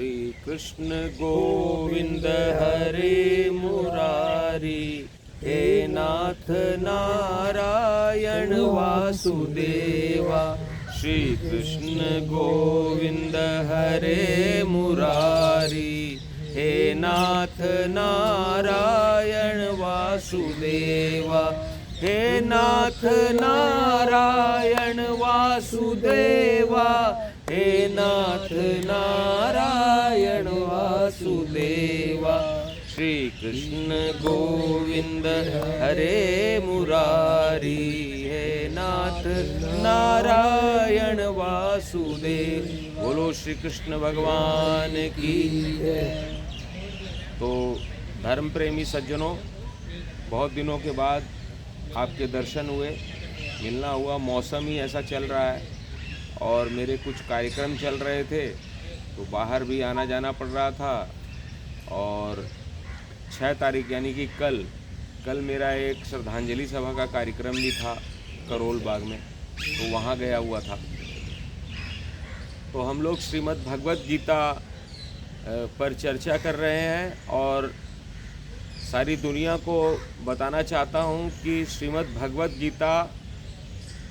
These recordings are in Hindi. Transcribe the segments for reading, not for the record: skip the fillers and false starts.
श्री कृष्ण गोविंद हरे मुरारी, हे नाथ नारायण वासुदेवा। श्री कृष्ण गोविंद हरे मुरारी, हे नाथ नारायण वासुदेवा। हे नाथ नारायण वासुदेवा, हे नाथ नारायण वासुदेवा। श्री कृष्ण गोविंद हरे मुरारी, हे नाथ नारायण वासुदेव। बोलो श्री कृष्ण भगवान की जय। तो धर्म प्रेमी सज्जनों, बहुत दिनों के बाद आपके दर्शन हुए, मिलना हुआ। मौसम ही ऐसा चल रहा है और मेरे कुछ कार्यक्रम चल रहे थे तो बाहर भी आना जाना पड़ रहा था। और 6 तारीख यानी कि कल मेरा एक श्रद्धांजलि सभा का कार्यक्रम भी था करोल बाग में, तो वहाँ गया हुआ था। तो हम लोग श्रीमद् भगवत गीता पर चर्चा कर रहे हैं और सारी दुनिया को बताना चाहता हूँ कि श्रीमद् भगवत गीता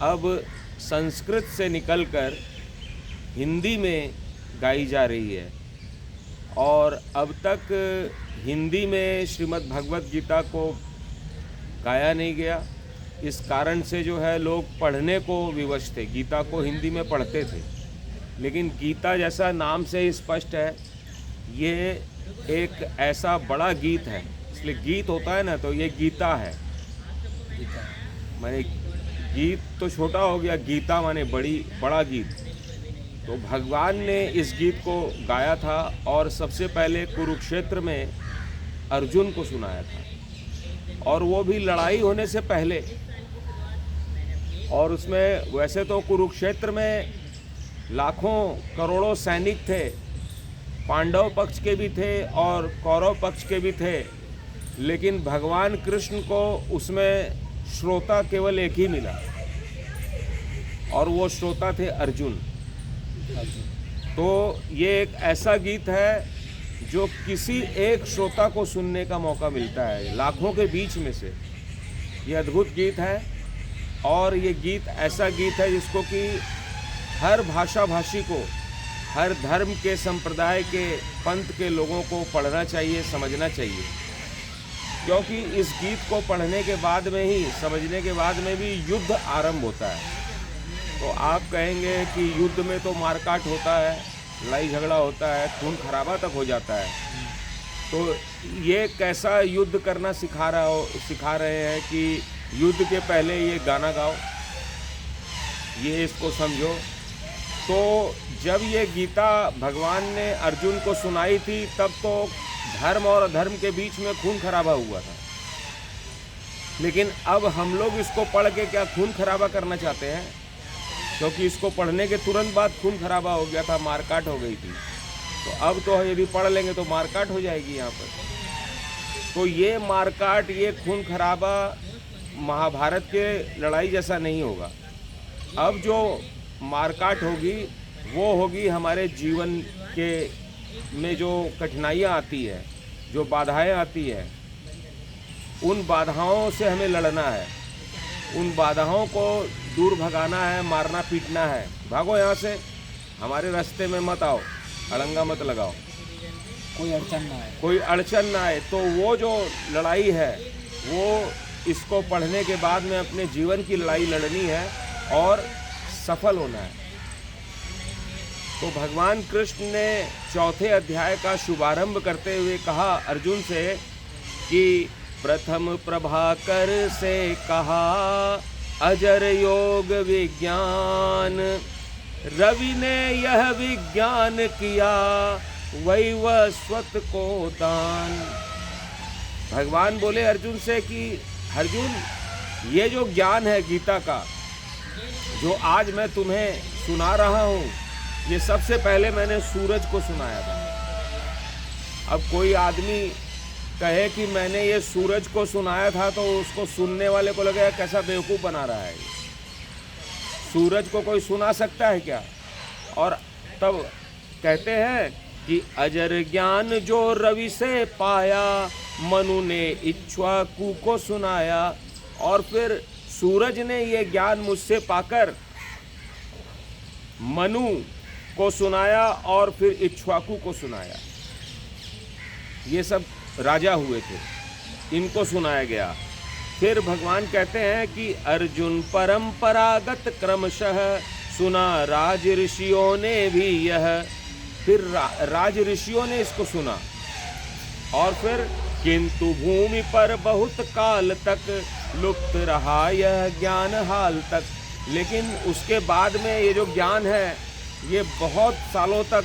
अब संस्कृत से निकलकर हिंदी में गाई जा रही है। और अब तक हिंदी में श्रीमद् भगवत गीता को गाया नहीं गया। इस कारण से जो है लोग पढ़ने को विवश थे, गीता को हिंदी में पढ़ते थे। लेकिन गीता जैसा नाम से ही स्पष्ट है, ये एक ऐसा बड़ा गीत है, इसलिए गीत होता है ना, तो ये गीता है। माने गीत तो छोटा हो गया, गीता माने बड़ा गीत। तो भगवान ने इस गीत को गाया था और सबसे पहले कुरुक्षेत्र में अर्जुन को सुनाया था, और वो भी लड़ाई होने से पहले। और उसमें वैसे तो कुरुक्षेत्र में लाखों करोड़ों सैनिक थे, पांडव पक्ष के भी थे और कौरव पक्ष के भी थे, लेकिन भगवान कृष्ण को उसमें श्रोता केवल एक ही मिला, और वो श्रोता थे अर्जुन। तो ये एक ऐसा गीत है जो किसी एक श्रोता को सुनने का मौका मिलता है लाखों के बीच में से। ये अद्भुत गीत है, और ये गीत ऐसा गीत है जिसको कि हर भाषा भाषी को, हर धर्म के संप्रदाय के पंथ के लोगों को पढ़ना चाहिए, समझना चाहिए। क्योंकि इस गीत को पढ़ने के बाद में ही, समझने के बाद में भी युद्ध आरंभ होता है। तो आप कहेंगे कि युद्ध में तो मारकाट होता है, लड़ाई झगड़ा होता है, खून खराबा तक हो जाता है। तो ये कैसा युद्ध करना सिखा रहे हैं कि युद्ध के पहले ये गाना गाओ, ये इसको समझो। तो जब ये गीता भगवान ने अर्जुन को सुनाई थी, तब तो धर्म और अधर्म के बीच में खून खराबा हुआ था। लेकिन अब हम लोग इसको पढ़ के क्या खून खराबा करना चाहते हैं? क्योंकि इसको पढ़ने के तुरंत बाद खून खराबा हो गया था, मारकाट हो गई थी। तो अब तो यदि पढ़ लेंगे तो मारकाट हो जाएगी यहाँ पर। तो ये मारकाट, ये खून खराबा महाभारत के लड़ाई जैसा नहीं होगा। अब जो मारकाट होगी वो होगी हमारे जीवन के में जो कठिनाइयाँ आती है, जो बाधाएं आती है, उन बाधाओं से हमें लड़ना है, उन बाधाओं को दूर भगाना है, मारना पीटना है। भागो यहाँ से, हमारे रास्ते में मत आओ, अड़ंगा मत लगाओ, कोई अड़चन ना आए, कोई अड़चन ना आए। तो वो जो लड़ाई है, वो इसको पढ़ने के बाद में अपने जीवन की लड़ाई लड़नी है और सफल होना है। तो भगवान कृष्ण ने 4थे अध्याय का शुभारंभ करते हुए कहा अर्जुन से कि प्रथम प्रभाकर से कहा अजर योग विज्ञान, रवि ने यह विज्ञान किया वैवस्वत को दान। भगवान बोले अर्जुन से कि अर्जुन, ये जो ज्ञान है गीता का, जो आज मैं तुम्हें सुना रहा हूँ, ये सबसे पहले मैंने सूरज को सुनाया था। अब कोई आदमी कहे कि मैंने ये सूरज को सुनाया था, तो उसको सुनने वाले को लगेगा कैसा बेवकूफ़ बना रहा है। सूरज को कोई सुना सकता है क्या? और तब कहते हैं कि अजर ज्ञान जो रवि से पाया, मनु ने इक्ष्वाकु को सुनाया। और फिर सूरज ने ये ज्ञान मुझसे पाकर मनु को सुनाया और फिर इक्ष्वाकु को सुनाया। ये सब राजा हुए थे, इनको सुनाया गया। फिर भगवान कहते हैं कि अर्जुन परंपरागत क्रमशः सुना राज ऋषियों ने भी यह। फिर राज ऋषियों ने इसको सुना। और फिर किंतु भूमि पर बहुत काल तक लुप्त रहा यह ज्ञान हाल तक। लेकिन उसके बाद में ये जो ज्ञान है ये बहुत सालों तक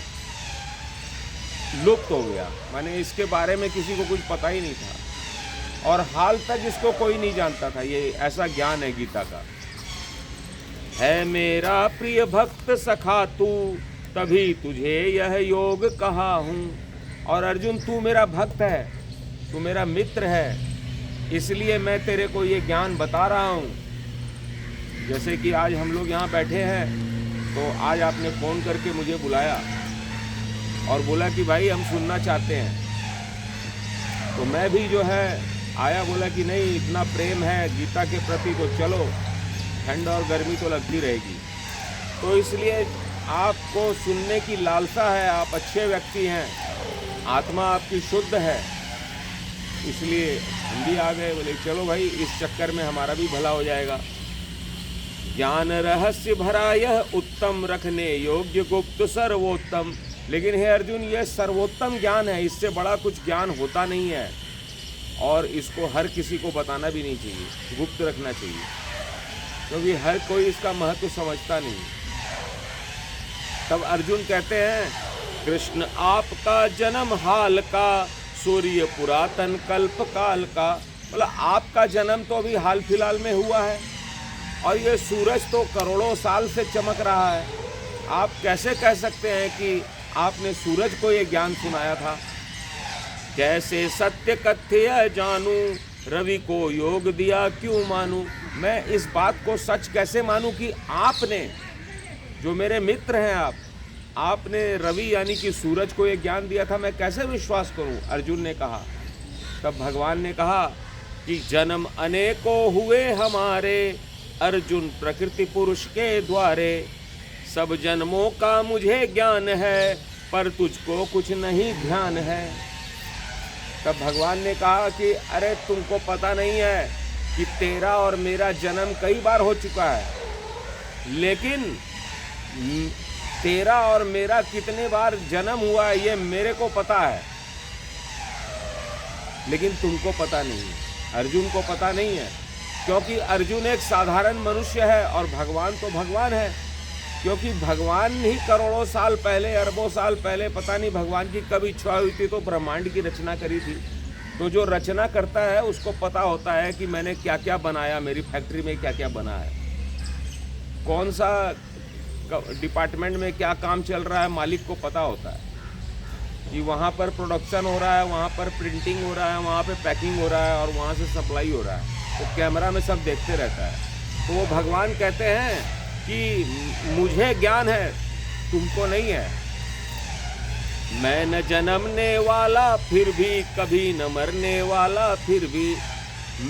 लुप्त हो गया, माने इसके बारे में किसी को कुछ पता ही नहीं था और हाल तक इसको कोई नहीं जानता था। ये ऐसा ज्ञान है गीता का। है मेरा प्रिय भक्त सखा तू, तभी तुझे यह योग कहा हूँ। और अर्जुन तू मेरा भक्त है, तू मेरा मित्र है, इसलिए मैं तेरे को ये ज्ञान बता रहा हूँ। जैसे कि आज हम लोग यहाँ बैठे हैं, तो आज आपने फ़ोन करके मुझे बुलाया और बोला कि भाई हम सुनना चाहते हैं। तो मैं भी जो है आया, बोला कि नहीं इतना प्रेम है गीता के प्रति तो चलो, ठंड और गर्मी तो लगती रहेगी। तो इसलिए आपको सुनने की लालसा है, आप अच्छे व्यक्ति हैं, आत्मा आपकी शुद्ध है, इसलिए हम भी आ गए। बोले चलो भाई इस चक्कर में हमारा भी भला हो जाएगा। ज्ञान रहस्य भरा यह उत्तम, रखने योग्य गुप्त सर्वोत्तम। लेकिन हे अर्जुन यह सर्वोत्तम ज्ञान है, इससे बड़ा कुछ ज्ञान होता नहीं है और इसको हर किसी को बताना भी नहीं चाहिए, गुप्त रखना चाहिए, क्योंकि हर कोई इसका महत्व समझता नहीं। तब अर्जुन कहते हैं कृष्ण आपका जन्म हाल का, सूर्य पुरातन कल्प काल का। मतलब आपका जन्म तो अभी हाल फिलहाल में हुआ है और ये सूरज तो करोड़ों साल से चमक रहा है। आप कैसे कह सकते हैं कि आपने सूरज को ये ज्ञान सुनाया था? कैसे सत्य कथ्य जानूं, रवि को योग दिया क्यों मानूं। मैं इस बात को सच कैसे मानूं कि आपने, जो मेरे मित्र हैं आपने रवि यानी कि सूरज को ये ज्ञान दिया था, मैं कैसे विश्वास करूं? अर्जुन ने कहा। तब भगवान ने कहा कि जन्म अनेकों हुए हमारे, अर्जुन प्रकृति पुरुष के द्वारे। सब जन्मों का मुझे ज्ञान है, पर तुझको कुछ नहीं ध्यान है। तब भगवान ने कहा कि अरे तुमको पता नहीं है कि तेरा और मेरा जन्म कई बार हो चुका है, लेकिन तेरा और मेरा कितने बार जन्म हुआ है ये मेरे को पता है, लेकिन तुमको पता नहीं है, अर्जुन को पता नहीं है। क्योंकि अर्जुन एक साधारण मनुष्य है और भगवान तो भगवान है। क्योंकि भगवान ही करोड़ों साल पहले, अरबों साल पहले, पता नहीं भगवान की कब इच्छा हुई थी तो ब्रह्मांड की रचना करी थी। तो जो रचना करता है उसको पता होता है कि मैंने क्या क्या बनाया, मेरी फैक्ट्री में क्या क्या बना है, कौन सा डिपार्टमेंट में क्या काम चल रहा है, मालिक को पता होता है कि वहाँ पर प्रोडक्शन हो रहा है, वहाँ पर प्रिंटिंग हो रहा है, वहाँ पे पैकिंग हो रहा है और वहाँ से सप्लाई हो रहा है। तो कैमरा में सब देखते रहता है। तो वो भगवान कहते हैं कि मुझे ज्ञान है, तुमको नहीं है। मैं न जन्मने वाला फिर भी, कभी न मरने वाला फिर भी।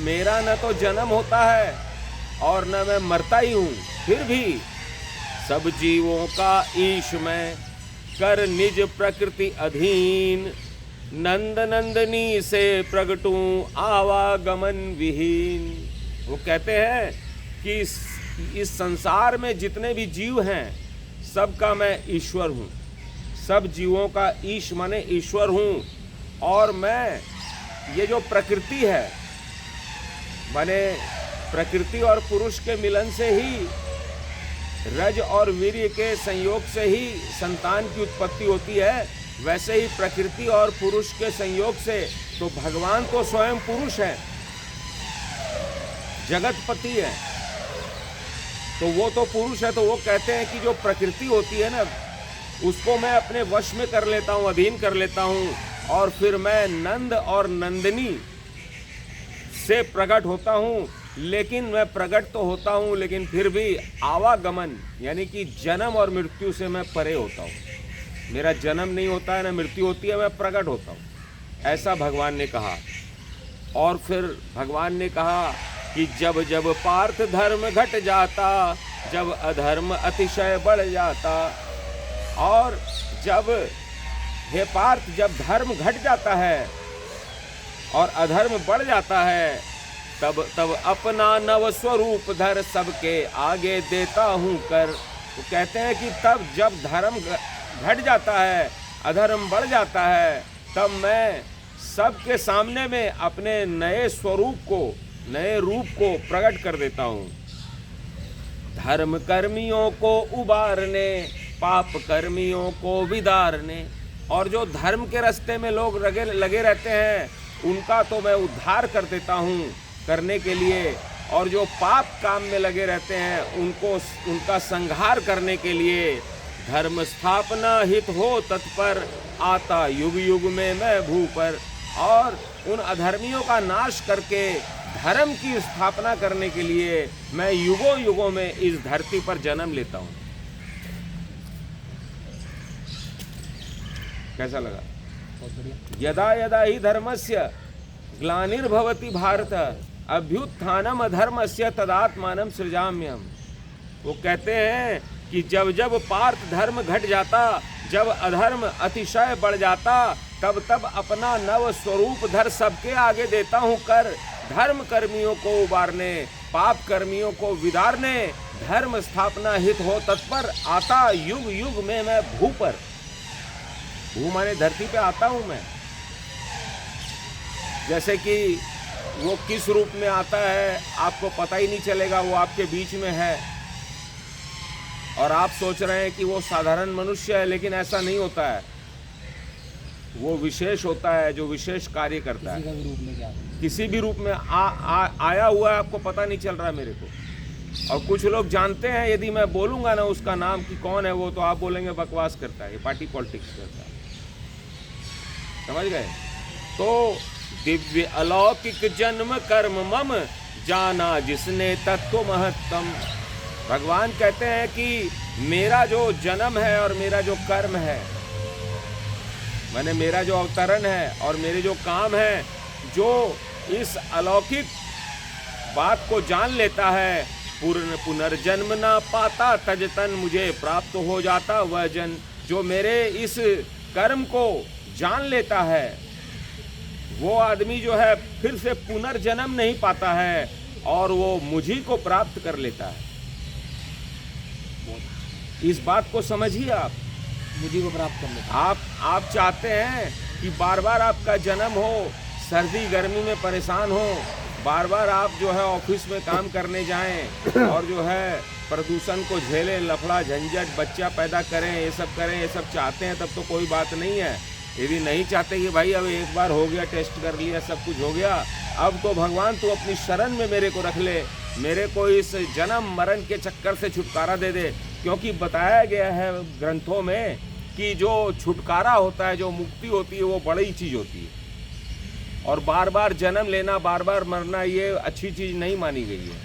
मेरा न तो जन्म होता है और न मैं मरता ही हूँ, फिर भी सब जीवों का ईश मैं, कर निज प्रकृति अधीन। नंद नंदनी से प्रगटूं आवागमन विहीन। वो कहते हैं कि इस संसार में जितने भी जीव हैं सबका मैं ईश्वर हूँ, सब जीवों का ईश माने ईश्वर हूँ। और मैं ये जो प्रकृति है, माने प्रकृति और पुरुष के मिलन से ही, रज और वीर्य के संयोग से ही संतान की उत्पत्ति होती है, वैसे ही प्रकृति और पुरुष के संयोग से तो भगवान तो स्वयं पुरुष है, जगतपति है, तो वो तो पुरुष है। तो वो कहते हैं कि जो प्रकृति होती है ना, उसको मैं अपने वश में कर लेता हूँ, अधीन कर लेता हूँ, और फिर मैं नंद और नंदिनी से प्रकट होता हूँ। लेकिन मैं प्रकट तो होता हूँ, लेकिन फिर भी आवागमन यानी कि जन्म और मृत्यु से मैं परे होता हूँ। मेरा जन्म नहीं होता है, ना मृत्यु होती है, मैं प्रकट होता हूँ, ऐसा भगवान ने कहा। और फिर भगवान ने कहा कि जब जब पार्थ धर्म घट जाता, जब अधर्म अतिशय बढ़ जाता, और जब हे पार्थ जब धर्म घट जाता है और अधर्म बढ़ जाता है, तब तब अपना नव स्वरूप धर सबके आगे देता हूँ कर। तो कहते हैं कि तब जब धर्म घट जाता है, अधर्म बढ़ जाता है, तब मैं सबके सामने में अपने नए स्वरूप को, नए रूप को प्रकट कर देता हूँ। धर्म कर्मियों को उबारने, पाप कर्मियों को विदारने। और जो धर्म के रास्ते में लोग लगे रहते हैं, उनका तो मैं उद्धार कर देता हूँ करने के लिए, और जो पाप काम में लगे रहते हैं उनका संहार करने के लिए। धर्म स्थापना हित हो तत्पर, आता युग युग में मैं भू पर। और उन अधर्मियों का नाश करके धर्म की स्थापना करने के लिए मैं युगों युगों में इस धरती पर जन्म लेता हूँ। कैसा लगा? बहुत बढ़िया। यदा यदा ही धर्मस्य ग्लानिर्भवति भारत, अभ्युत्थानम अधर्मस्य तदात्मानं सृजाम्यहम्। वो कहते हैं कि जब जब पार्थ धर्म घट जाता, जब अधर्म अतिशय बढ़ जाता, तब तब अपना नव स्वरूप धर सबके आगे देता हूँ कर। धर्म कर्मियों को उबारने, पाप कर्मियों को विदारने, धर्म स्थापना हित हो तत्पर, आता युग युग में मैं भू पर। भू माने धरती पे आता हूँ मैं। जैसे कि वो किस रूप में आता है आपको पता ही नहीं चलेगा, वो आपके बीच में है और आप सोच रहे हैं कि वो साधारण मनुष्य है, लेकिन ऐसा नहीं होता है। वो विशेष होता है जो विशेष कार्य करता है। किसी भी रूप में आया हुआ है, आपको पता नहीं चल रहा है मेरे को। और कुछ लोग जानते हैं, यदि मैं बोलूँगा ना उसका नाम कि कौन है वो, तो आप बोलेंगे बकवास करता है, ये पार्टी पॉलिटिक्स करता है। समझ गए? तो दिव्य अलौकिक जन्म कर्म मम, जाना जिसने तत्व महत्तम। भगवान कहते हैं कि मेरा जो जन्म है और मेरा जो कर्म है, माने मेरा जो अवतरण है और मेरे जो काम है, जो इस अलौकिक बात को जान लेता है, पुनर्जन्म ना पाता तजतन, मुझे प्राप्त हो जाता वह जन। जो मेरे इस कर्म को जान लेता है, वो आदमी जो है फिर से पुनर्जन्म नहीं पाता है और वो मुझी को प्राप्त कर लेता है। इस बात को समझिए आप, मुझी को प्राप्त कर लेता है। आप चाहते हैं कि बार बार आपका जन्म हो, सर्दी गर्मी में परेशान हो, बार बार आप जो है ऑफिस में काम करने जाएं और जो है प्रदूषण को झेलें, लफड़ा झंझट, बच्चा पैदा करें, ये सब चाहते हैं, तब तो कोई बात नहीं है। यदि नहीं चाहते कि भाई अब एक बार हो गया, टेस्ट कर लिया, सब कुछ हो गया, अब तो भगवान तू अपनी शरण में मेरे को रख ले, मेरे को इस जन्म मरण के चक्कर से छुटकारा दे दे। क्योंकि बताया गया है ग्रंथों में कि जो छुटकारा होता है, जो मुक्ति होती है, वो बड़ी चीज़ होती है। और बार बार जन्म लेना, बार बार मरना, ये अच्छी चीज़ नहीं मानी गई है।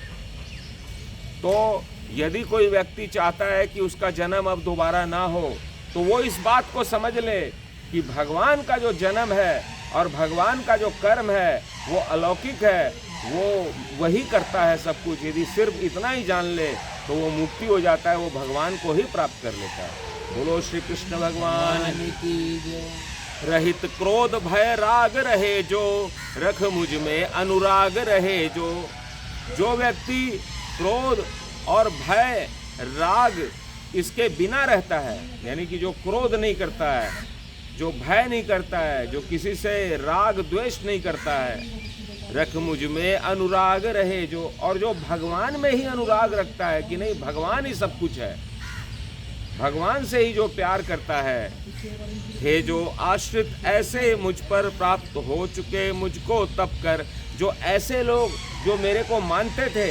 तो यदि कोई व्यक्ति चाहता है कि उसका जन्म अब दोबारा ना हो, तो वो इस बात को समझ ले कि भगवान का जो जन्म है और भगवान का जो कर्म है वो अलौकिक है, वो वही करता है सब कुछ। यदि सिर्फ इतना ही जान ले तो वो मुक्ति हो जाता है, वो भगवान को ही प्राप्त कर लेता है। बोलो श्री कृष्ण भगवान की। रहित क्रोध भय राग रहे जो, रख मुझ में अनुराग रहे जो। जो व्यक्ति क्रोध और भय राग इसके बिना रहता है, यानी कि जो क्रोध नहीं करता है, जो भय नहीं करता है, जो किसी से राग द्वेष नहीं करता है, रख मुझ में अनुराग रहे जो। और जो भगवान में ही अनुराग रखता है कि नहीं भगवान ही सब कुछ है, भगवान से ही जो प्यार करता है, हे जो आश्रित ऐसे मुझ पर प्राप्त हो चुके मुझको तप कर। जो ऐसे लोग जो मेरे को मानते थे,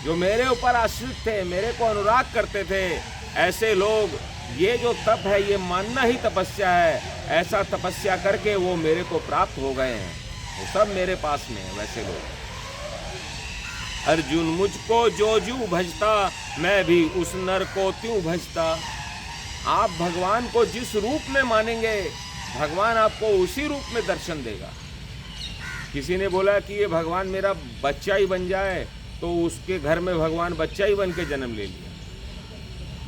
जो मेरे ऊपर आश्रित थे, मेरे को अनुराग करते थे, ऐसे लोग, ये जो तप है ये मानना ही तपस्या है। ऐसा तपस्या करके वो मेरे को प्राप्त हो गए हैं, वो सब मेरे पास में है वैसे लोग। अर्जुन मुझको जो जू भजता, मैं भी उस नर को त्यों भजता। आप भगवान को जिस रूप में मानेंगे भगवान आपको उसी रूप में दर्शन देगा। किसी ने बोला कि ये भगवान मेरा बच्चा ही बन जाए, तो उसके घर में भगवान बच्चा ही बन के जन्म ले लिया।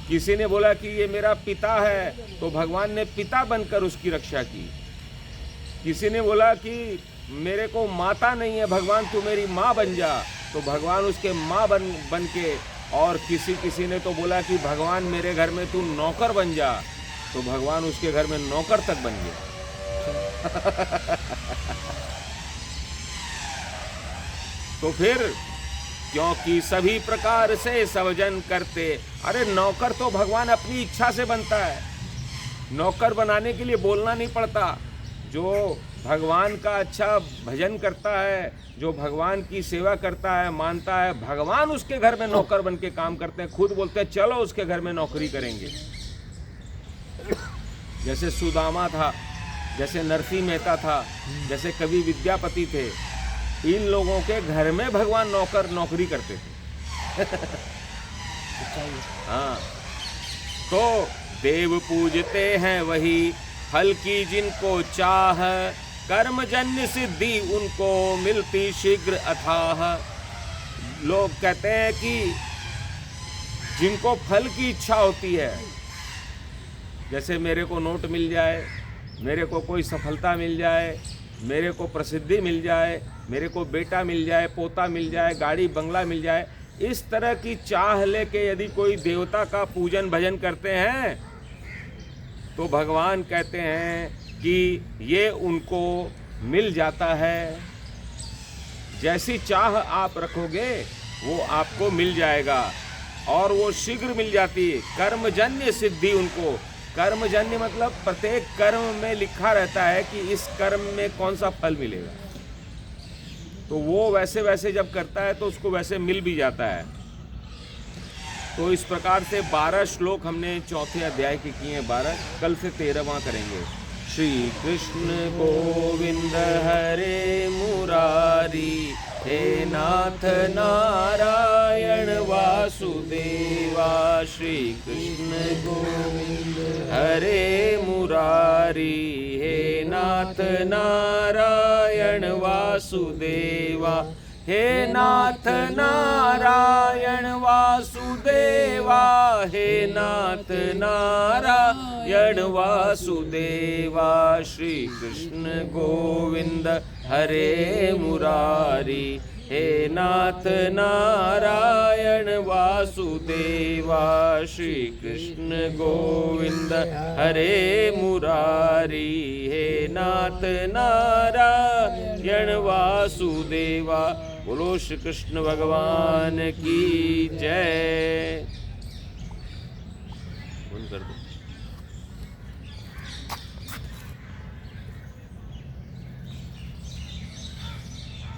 किसी ने बोला कि ये मेरा पिता है, तो भगवान ने पिता बनकर उसकी रक्षा की। किसी ने बोला कि मेरे को माता नहीं है, भगवान तू मेरी माँ बन जा, तो भगवान उसके माँ बन के। और किसी ने तो बोला कि भगवान मेरे घर में तू नौकर बन जा, तो भगवान उसके घर में नौकर तक बन गया। तो फिर क्योंकि सभी प्रकार से सब जन करते, अरे नौकर तो भगवान अपनी इच्छा से बनता है। नौकर बनाने के लिए बोलना नहीं पड़ता। जो भगवान का अच्छा भजन करता है, जो भगवान की सेवा करता है, मानता है, भगवान उसके घर में नौकर बन के काम करते हैं। खुद बोलते हैं चलो उसके घर में नौकरी करेंगे। जैसे सुदामा था, जैसे नरसिंह मेहता था, जैसे कवि विद्यापति थे, इन लोगों के घर में भगवान नौकरी करते थे। हाँ, तो देव पूजते हैं वही फल की जिनको चाह, कर्मजन्य सिद्धि उनको मिलती शीघ्र अथाह। लोग कहते हैं कि जिनको फल की इच्छा होती है, जैसे मेरे को नोट मिल जाए, मेरे को कोई सफलता मिल जाए, मेरे को प्रसिद्धि मिल जाए, मेरे को बेटा मिल जाए, पोता मिल जाए, गाड़ी बंगला मिल जाए, इस तरह की चाह लेके यदि कोई देवता का पूजन भजन करते हैं, तो भगवान कहते हैं कि ये उनको मिल जाता है। जैसी चाह आप रखोगे वो आपको मिल जाएगा, और वो शीघ्र मिल जाती है। कर्मजन्य सिद्धि उनको, कर्मजन्य मतलब प्रत्येक कर्म में लिखा रहता है कि इस कर्म में कौन सा फल मिलेगा, तो वो वैसे वैसे जब करता है तो उसको वैसे मिल भी जाता है। तो इस प्रकार से 12 श्लोक हमने चौथे अध्याय के किए हैं। 12, कल से 13वां करेंगे। श्री कृष्ण गोविंद हरे मुरारी, हे नाथ नारायण वासुदेवा। श्री कृष्ण गोविंद हरे मुरारी, हे नाथ नारायण वासुदेवा। हे नाथ नारायण वासुदेवा, हे नाथ नारायण वासुदेवा। श्री कृष्ण गोविंद हरे मुरारी, हे नाथ नारायण वासुदेवा। श्री कृष्ण गोविंद हरे मुरारी, हे नाथ नारायण वासुदेवा। बोलो श्री कृष्ण भगवान की जय। बंद कर दो।